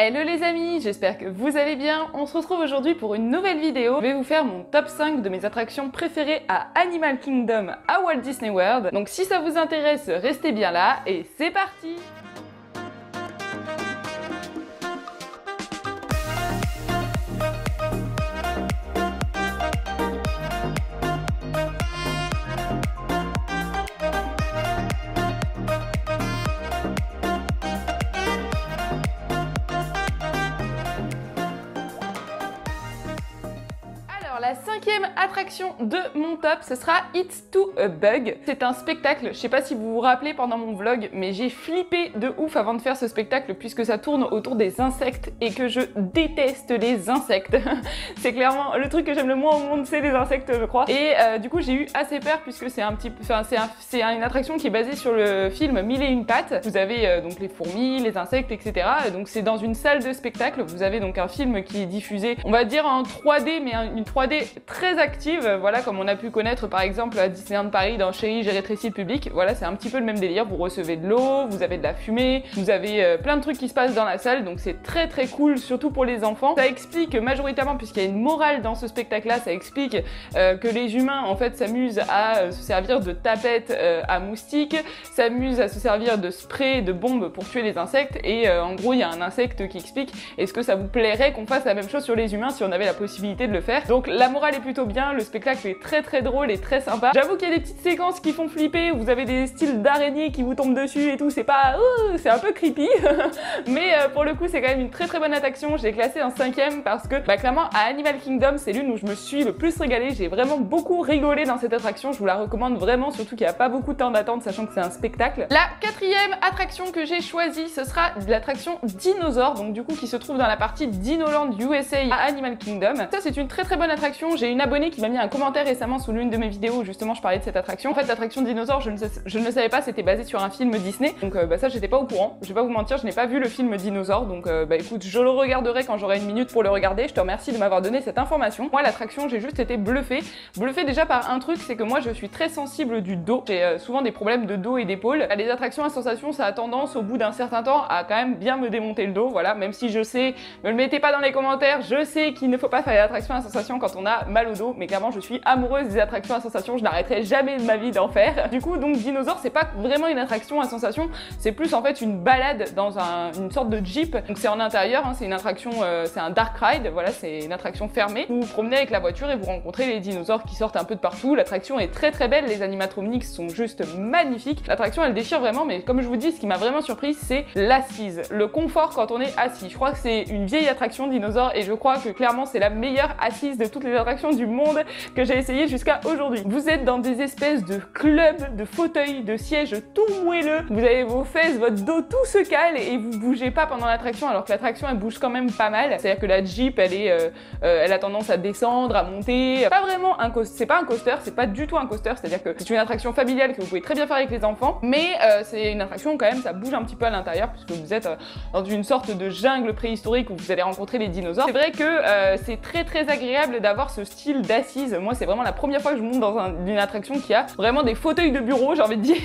Hello les amis, j'espère que vous allez bien. On se retrouve aujourd'hui pour une nouvelle vidéo. Je vais vous faire mon top 5 de mes attractions préférées à Animal Kingdom à Walt Disney World. Donc si ça vous intéresse, restez bien là et c'est parti! La cinquième attraction de mon top, ce sera It's Too a Bug. C'est un spectacle, je sais pas si vous vous rappelez pendant mon vlog, mais j'ai flippé de ouf avant de faire ce spectacle puisque ça tourne autour des insectes et que je déteste les insectes. C'est clairement le truc que j'aime le moins au monde, c'est les insectes, je crois. Et du coup, j'ai eu assez peur puisque c'est un petit peu, c'est une attraction qui est basée sur le film Mille et une pattes. Vous avez donc les fourmis, les insectes, etc. Donc c'est dans une salle de spectacle. Vous avez donc un film qui est diffusé, on va dire en 3D, mais une 3D très active, voilà, comme on a pu connaître par exemple à Disneyland Paris dans Chérie, j'ai rétréci le public. Voilà, c'est un petit peu le même délire. Vous recevez de l'eau, vous avez de la fumée, vous avez plein de trucs qui se passent dans la salle, donc c'est très très cool, surtout pour les enfants. Ça explique majoritairement, puisqu'il y a une morale dans ce spectacle-là, ça explique que les humains en fait s'amusent à se servir de tapettes à moustiques, s'amusent à se servir de spray, de bombes pour tuer les insectes, et en gros il y a un insecte qui explique est-ce que ça vous plairait qu'on fasse la même chose sur les humains si on avait la possibilité de le faire. Donc la morale est plutôt bien, le spectacle est très très drôle et très sympa. J'avoue qu'il y a des petites séquences qui font flipper, où vous avez des styles d'araignées qui vous tombent dessus et tout, c'est pas... c'est un peu creepy, mais pour le coup c'est quand même une très très bonne attraction. J'ai classé en 5ème parce que clairement à Animal Kingdom c'est l'une où je me suis le plus régalée. J'ai vraiment beaucoup rigolé dans cette attraction, je vous la recommande vraiment, surtout qu'il n'y a pas beaucoup de temps d'attente sachant que c'est un spectacle. La 4ème attraction que j'ai choisie, ce sera l'attraction Dinosaure, donc du coup qui se trouve dans la partie Dinoland USA à Animal Kingdom. Ça c'est une très très bonne attraction. J'ai une abonnée qui m'a mis un commentaire récemment sous l'une de mes vidéos où justement je parlais de cette attraction. En fait l'attraction Dinosaure, je ne le savais pas, c'était basé sur un film Disney, donc ça j'étais pas au courant. Je vais pas vous mentir, je n'ai pas vu le film Dinosaure, donc écoute, je le regarderai quand j'aurai une minute pour le regarder. Je te remercie de m'avoir donné cette information. Moi l'attraction, j'ai juste été bluffée déjà par un truc, c'est que moi je suis très sensible du dos. J'ai souvent des problèmes de dos et d'épaule. Les attractions à sensation, ça a tendance au bout d'un certain temps à quand même bien me démonter le dos, voilà, même si je sais, me le mettez pas dans les commentaires, je sais qu'il ne faut pas faire les attractions à sensation quand on a mal au dos, mais clairement je suis amoureuse des attractions à sensation, je n'arrêterai jamais de ma vie d'en faire. Du coup donc Dinosaure c'est pas vraiment une attraction à sensation, c'est plus en fait une balade dans une sorte de jeep, donc c'est en intérieur, hein, c'est une attraction, c'est un dark ride, voilà, c'est une attraction fermée. Vous vous promenez avec la voiture et vous rencontrez les dinosaures qui sortent un peu de partout. L'attraction est très très belle, les animatronics sont juste magnifiques. L'attraction elle déchire vraiment, mais comme je vous dis, ce qui m'a vraiment surprise c'est l'assise, le confort quand on est assis. Je crois que c'est une vieille attraction Dinosaure et je crois que clairement c'est la meilleure assise de toutes les attractions du monde que j'ai essayé jusqu'à aujourd'hui. Vous êtes dans des espèces de clubs, de fauteuils, de sièges tout moelleux. Vous avez vos fesses, votre dos, tout se cale et vous bougez pas pendant l'attraction, alors que l'attraction elle bouge quand même pas mal. C'est-à-dire que la Jeep elle a tendance à descendre, à monter. Pas vraiment un coaster, c'est pas un coaster, c'est pas du tout un coaster. C'est-à-dire que c'est une attraction familiale que vous pouvez très bien faire avec les enfants, mais c'est une attraction quand même, ça bouge un petit peu à l'intérieur puisque vous êtes dans une sorte de jungle préhistorique où vous allez rencontrer les dinosaures. C'est vrai que c'est très très agréable d'avoir ce style d'assise. Moi c'est vraiment la première fois que je monte dans une attraction qui a vraiment des fauteuils de bureau, j'ai envie de dire,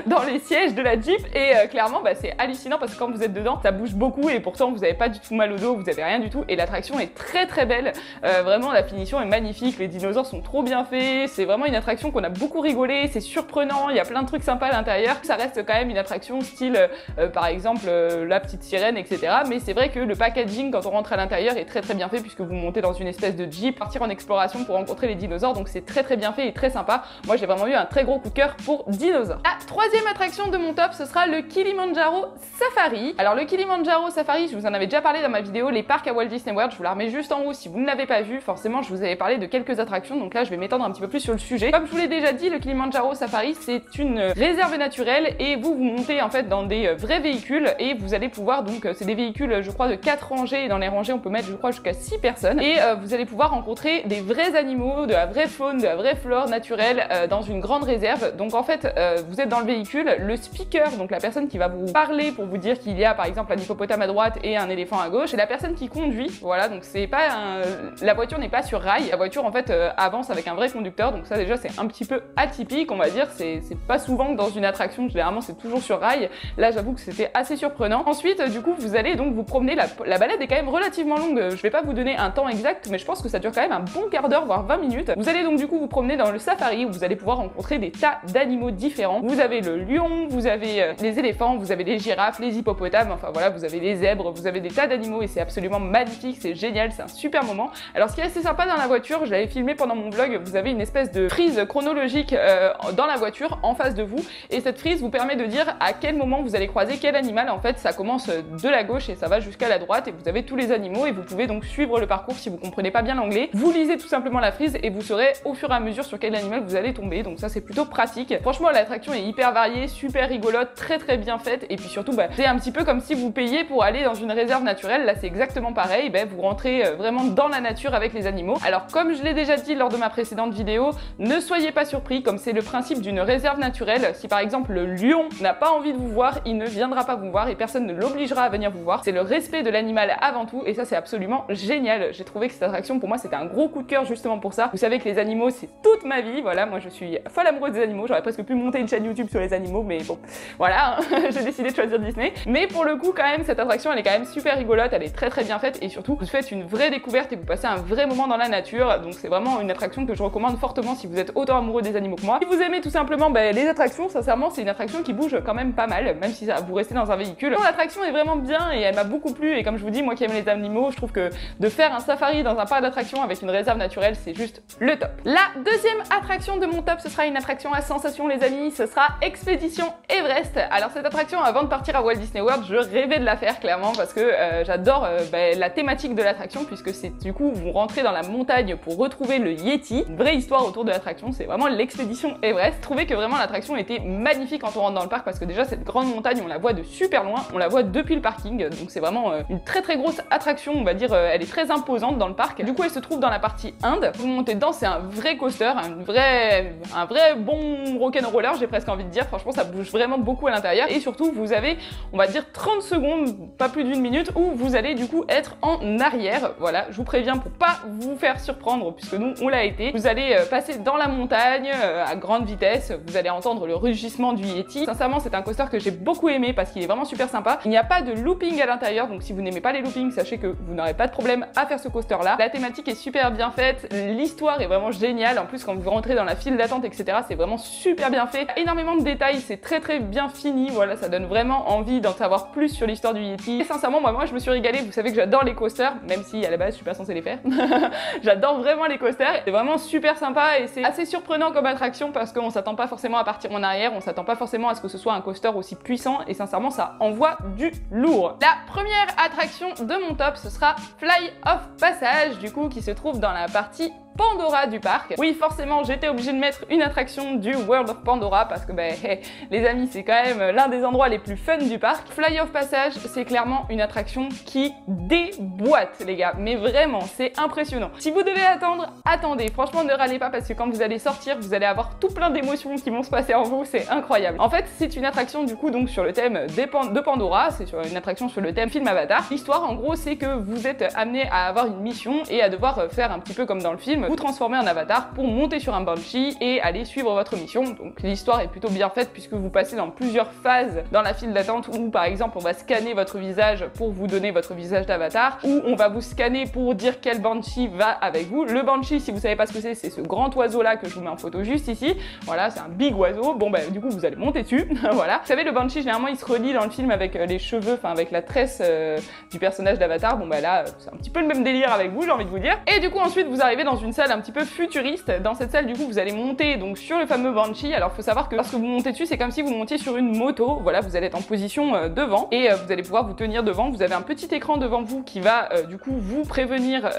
dans les sièges de la Jeep, et clairement c'est hallucinant parce que quand vous êtes dedans ça bouge beaucoup et pourtant vous avez pas du tout mal au dos, vous avez rien du tout, et l'attraction est très très belle. Vraiment la finition est magnifique, les dinosaures sont trop bien faits, c'est vraiment une attraction qu'on a beaucoup rigolé, c'est surprenant, il y a plein de trucs sympas à l'intérieur. Ça reste quand même une attraction style par exemple la petite sirène, etc. Mais c'est vrai que le packaging quand on rentre à l'intérieur est très très bien fait puisque vous montez dans une espèce de Jeep, partir en exploration pour rencontrer les dinosaures, donc c'est très très bien fait et très sympa. Moi j'ai vraiment eu un très gros coup de cœur pour Dinosaure. La troisième attraction de mon top, ce sera le Kilimanjaro Safari. Alors le Kilimanjaro Safari, je vous en avais déjà parlé dans ma vidéo les parcs à Walt Disney World, je vous la remets juste en haut si vous ne l'avez pas vu. Forcément je vous avais parlé de quelques attractions, donc là je vais m'étendre un petit peu plus sur le sujet. Comme je vous l'ai déjà dit, le Kilimanjaro Safari c'est une réserve naturelle et vous montez en fait dans des vrais véhicules et vous allez pouvoir donc, c'est des véhicules je crois de 4 rangées, et dans les rangées on peut mettre je crois jusqu'à 6 personnes, et vous allez pouvoir rencontrer des vrais animaux, de la vraie faune, de la vraie flore naturelle dans une grande réserve. Donc en fait, vous êtes dans le véhicule, le speaker, donc la personne qui va vous parler pour vous dire qu'il y a par exemple un hippopotame à droite et un éléphant à gauche, c'est la personne qui conduit. Voilà, donc c'est pas la voiture n'est pas sur rail. La voiture en fait avance avec un vrai conducteur. Donc ça déjà c'est un petit peu atypique, on va dire. C'est pas souvent que dans une attraction, généralement c'est toujours sur rail. Là j'avoue que c'était assez surprenant. Ensuite du coup vous allez donc vous promener. La balade est quand même relativement longue. Je vais pas vous donner un temps exact, mais je pense que ça dure quand même un bon quart d'heure voire 20 minutes. Vous allez donc du coup vous promener dans le safari où vous allez pouvoir rencontrer des tas d'animaux différents. Vous avez le lion, vous avez les éléphants, vous avez les girafes, les hippopotames, enfin voilà, vous avez les zèbres, vous avez des tas d'animaux et c'est absolument magnifique, c'est génial, c'est un super moment. Alors ce qui est assez sympa dans la voiture, je l'avais filmé pendant mon vlog, vous avez une espèce de frise chronologique dans la voiture en face de vous et cette frise vous permet de dire à quel moment vous allez croiser quel animal. En fait ça commence de la gauche et ça va jusqu'à la droite et vous avez tous les animaux et vous pouvez donc suivre le parcours si vous comprenez pas bien l'anglais. Vous lisez tout simplement la frise et vous saurez au fur et à mesure sur quel animal vous allez tomber, donc ça c'est plutôt pratique. Franchement l'attraction est hyper variée, super rigolote, très bien faite et puis surtout c'est un petit peu comme si vous payiez pour aller dans une réserve naturelle. Là c'est exactement pareil, vous rentrez vraiment dans la nature avec les animaux. Alors comme je l'ai déjà dit lors de ma précédente vidéo, ne soyez pas surpris, comme c'est le principe d'une réserve naturelle, si par exemple le lion n'a pas envie de vous voir, il ne viendra pas vous voir et personne ne l'obligera à venir vous voir. C'est le respect de l'animal avant tout et ça c'est absolument génial. J'ai trouvé que cette attraction pour moi c'était un gros coup de cœur justement pour ça. Vous savez que les animaux c'est toute ma vie, voilà, moi je suis folle amoureuse des animaux, j'aurais presque pu monter une chaîne YouTube sur les animaux mais bon, voilà, j'ai décidé de choisir Disney. Mais pour le coup quand même cette attraction elle est quand même super rigolote, elle est très bien faite et surtout vous faites une vraie découverte et vous passez un vrai moment dans la nature, donc c'est vraiment une attraction que je recommande fortement si vous êtes autant amoureux des animaux que moi. Si vous aimez tout simplement les attractions, sincèrement c'est une attraction qui bouge quand même pas mal, même si vous restez dans un véhicule. L'attraction est vraiment bien et elle m'a beaucoup plu et comme je vous dis, moi qui aime les animaux, je trouve que de faire un safari dans un parc d'attractions avec une réserve naturelle c'est juste le top. La deuxième attraction de mon top, ce sera une attraction à sensation les amis, ce sera Expédition Everest. Alors cette attraction avant de partir à Walt Disney World, je rêvais de la faire clairement parce que j'adore la thématique de l'attraction puisque c'est du coup vous rentrez dans la montagne pour retrouver le Yeti. Une vraie histoire autour de l'attraction, c'est vraiment l'expédition Everest. Je trouvais que vraiment l'attraction était magnifique quand on rentre dans le parc parce que déjà cette grande montagne on la voit de super loin, on la voit depuis le parking, donc c'est vraiment une très grosse attraction, on va dire, elle est très imposante dans le parc. Du coup elle se trouve dans la partie Inde. Vous montez dedans, c'est un vrai coaster, un vrai bon rock'n'roller, j'ai presque envie de dire. Franchement ça bouge vraiment beaucoup à l'intérieur et surtout vous avez, on va dire 30 secondes, pas plus d'une minute, où vous allez du coup être en arrière. Voilà, je vous préviens pour pas vous faire surprendre puisque nous on l'a été. Vous allez passer dans la montagne à grande vitesse, vous allez entendre le rugissement du Yeti. Sincèrement c'est un coaster que j'ai beaucoup aimé parce qu'il est vraiment super sympa. Il n'y a pas de looping à l'intérieur, donc si vous n'aimez pas les loopings, sachez que vous n'aurez pas de problème à faire ce coaster là. La thématique est super bien faite, l'histoire est vraiment géniale, en plus quand vous rentrez dans la file d'attente etc c'est vraiment super bien fait, énormément de détails, c'est très bien fini, voilà, ça donne vraiment envie d'en savoir plus sur l'histoire du Yeti. Et sincèrement moi je me suis régalée, vous savez que j'adore les coasters, même si à la base je suis pas censée les faire. J'adore vraiment les coasters, c'est vraiment super sympa et c'est assez surprenant comme attraction parce qu'on s'attend pas forcément à partir en arrière, on s'attend pas forcément à ce que ce soit un coaster aussi puissant et sincèrement ça envoie du lourd. La première attraction de mon top ce sera Fly of Passage du coup qui se trouve dans la partie Pandora du parc. Oui forcément j'étais obligée de mettre une attraction du World of Pandora parce que hey, les amis c'est quand même l'un des endroits les plus fun du parc. Fly of Passage c'est clairement une attraction qui déboîte les gars, mais vraiment c'est impressionnant. Si vous devez attendre, attendez, franchement ne râlez pas parce que quand vous allez sortir vous allez avoir tout plein d'émotions qui vont se passer en vous, c'est incroyable. En fait c'est une attraction du coup donc sur le thème de Pandora, c'est sur une attraction sur le thème film Avatar. L'histoire en gros c'est que vous êtes amené à avoir une mission et à devoir faire un petit peu comme dans le film, vous transformer en avatar pour monter sur un banshee et aller suivre votre mission. Donc l'histoire est plutôt bien faite puisque vous passez dans plusieurs phases dans la file d'attente où par exemple on va scanner votre visage pour vous donner votre visage d'avatar, ou on va vous scanner pour dire quel banshee va avec vous. Le banshee si vous savez pas ce que c'est ce grand oiseau là que je vous mets en photo juste ici, voilà c'est un big oiseau. Bon du coup vous allez monter dessus, voilà. Vous savez le banshee généralement il se relie dans le film avec les cheveux, enfin avec la tresse du personnage d'avatar. Bon là c'est un petit peu le même délire avec vous, j'ai envie de vous dire. Et du coup ensuite vous arrivez dans une salle un petit peu futuriste. Dans cette salle du coup vous allez monter donc sur le fameux banshee. Alors faut savoir que lorsque vous montez dessus c'est comme si vous montiez sur une moto, voilà vous allez être en position devant et vous allez pouvoir vous tenir devant. Vous avez un petit écran devant vous qui va du coup vous prévenir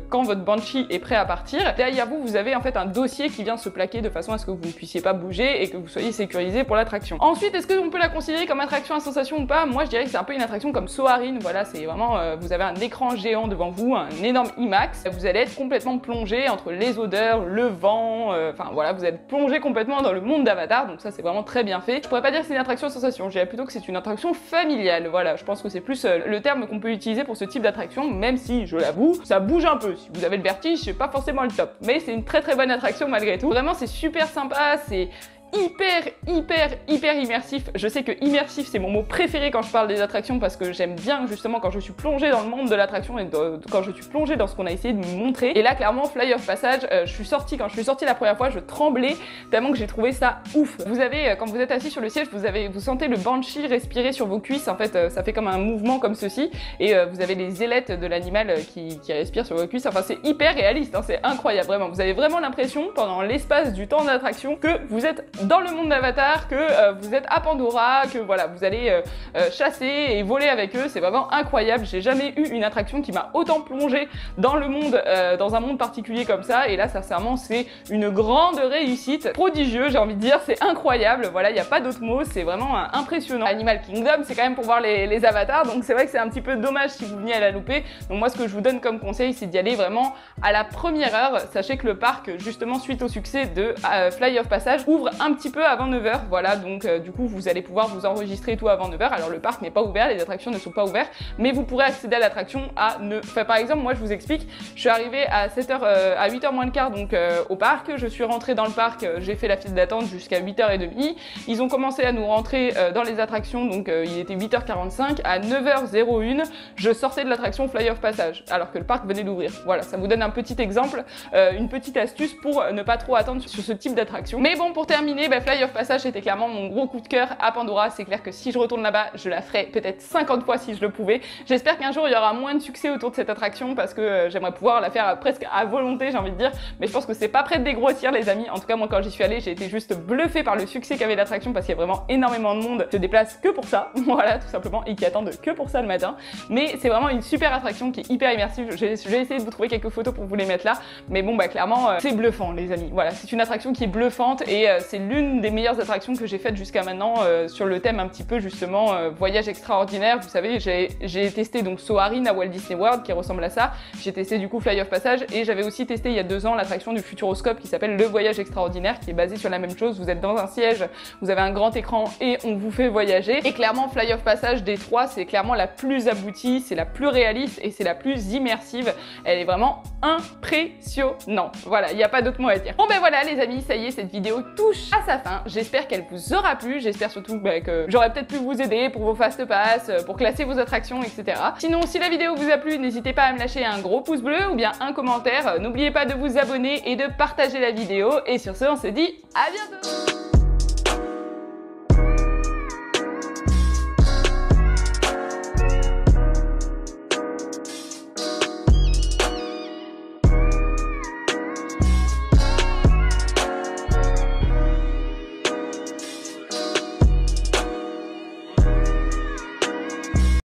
quand votre banshee est prêt à partir. Derrière vous vous avez en fait un dossier qui vient se plaquer de façon à ce que vous ne puissiez pas bouger et que vous soyez sécurisé pour l'attraction. Ensuite est-ce qu'on peut la considérer comme attraction à sensation ou pas? Moi je dirais que c'est un peu une attraction comme Soarin', voilà c'est vraiment vous avez un écran géant devant vous, un énorme IMAX, vous allez être complètement plongé plongé entre les odeurs, le vent, enfin voilà, vous êtes plongé complètement dans le monde d'Avatar, donc ça c'est vraiment très bien fait. Je pourrais pas dire que c'est une attraction sensation, je dirais plutôt que c'est une attraction familiale, voilà, je pense que c'est plus le terme qu'on peut utiliser pour ce type d'attraction, même si, je l'avoue, ça bouge un peu. Si vous avez le vertige, c'est pas forcément le top, mais c'est une très bonne attraction malgré tout. Vraiment, c'est super sympa, c'est hyper immersif. Je sais que immersif c'est mon mot préféré quand je parle des attractions parce que j'aime bien justement quand je suis plongée dans le monde de l'attraction et quand je suis plongée dans ce qu'on a essayé de me montrer. Et là clairement Fly of Passage, quand je suis sortie la première fois, je tremblais tellement que j'ai trouvé ça ouf. Vous avez, quand vous êtes assis sur le siège, vous sentez le banshee respirer sur vos cuisses, en fait ça fait comme un mouvement comme ceci et vous avez les ailettes de l'animal qui respire sur vos cuisses, enfin c'est hyper réaliste, hein, c'est incroyable vraiment. Vous avez vraiment l'impression pendant l'espace du temps d'attraction que vous êtes dans le monde d'Avatar, que vous êtes à Pandora, que voilà, vous allez chasser et voler avec eux, c'est vraiment incroyable. J'ai jamais eu une attraction qui m'a autant plongé dans le monde, dans un monde particulier comme ça, et là sincèrement c'est une grande réussite, prodigieux j'ai envie de dire, c'est incroyable, voilà, il n'y a pas d'autre mot, c'est vraiment impressionnant. Animal Kingdom c'est quand même pour voir les avatars, donc c'est vrai que c'est un petit peu dommage si vous veniez à la louper, donc moi ce que je vous donne comme conseil c'est d'y aller vraiment à la première heure. Sachez que le parc, justement suite au succès de Fly of Passage, ouvre un petit peu avant 9h, voilà, donc du coup vous allez pouvoir vous enregistrer tout avant 9h. Alors le parc n'est pas ouvert, les attractions ne sont pas ouvertes, mais vous pourrez accéder à l'attraction à 9h. Enfin, par exemple, moi je vous explique, je suis arrivée à 7h, à 8h moins le quart donc au parc, je suis rentrée dans le parc, j'ai fait la file d'attente jusqu'à 8h30, ils ont commencé à nous rentrer dans les attractions, donc il était 8h45, à 9h01, je sortais de l'attraction Fly of Passage, alors que le parc venait d'ouvrir. Voilà, ça vous donne un petit exemple, une petite astuce pour ne pas trop attendre sur ce type d'attraction. Mais bon, pour terminer, Fly of Passage était clairement mon gros coup de cœur à Pandora. C'est clair que si je retourne là-bas, je la ferai peut-être 50 fois si je le pouvais. J'espère qu'un jour il y aura moins de succès autour de cette attraction parce que j'aimerais pouvoir la faire presque à volonté, j'ai envie de dire. Mais je pense que c'est pas prêt de dégrossir, les amis. En tout cas, moi quand j'y suis allée, j'ai été juste bluffée par le succès qu'avait l'attraction parce qu'il y a vraiment énormément de monde qui se déplace que pour ça. Voilà, tout simplement, et qui attendent que pour ça le matin. Mais c'est vraiment une super attraction qui est hyper immersive. Je vais essayer de vous trouver quelques photos pour vous les mettre là. Mais bon, clairement, c'est bluffant, les amis. Voilà, c'est une attraction qui est bluffante et c'est l'une des meilleures attractions que j'ai faites jusqu'à maintenant sur le thème un petit peu justement voyage extraordinaire. Vous savez, j'ai testé donc Soarin' à Walt Disney World qui ressemble à ça. J'ai testé du coup Fly of Passage et j'avais aussi testé il y a 2 ans l'attraction du Futuroscope qui s'appelle Le Voyage Extraordinaire, qui est basée sur la même chose. Vous êtes dans un siège, vous avez un grand écran et on vous fait voyager. Et clairement, Fly of Passage des 3, c'est clairement la plus aboutie, c'est la plus réaliste et c'est la plus immersive. Elle est vraiment impressionnante. Voilà, il n'y a pas d'autre mot à dire. Bon voilà les amis, ça y est, cette vidéo touche à sa fin. J'espère qu'elle vous aura plu, j'espère surtout que j'aurai peut-être pu vous aider pour vos fast pass, pour classer vos attractions, etc. Sinon, si la vidéo vous a plu, n'hésitez pas à me lâcher un gros pouce bleu ou bien un commentaire. N'oubliez pas de vous abonner et de partager la vidéo. Et sur ce, on se dit à bientôt.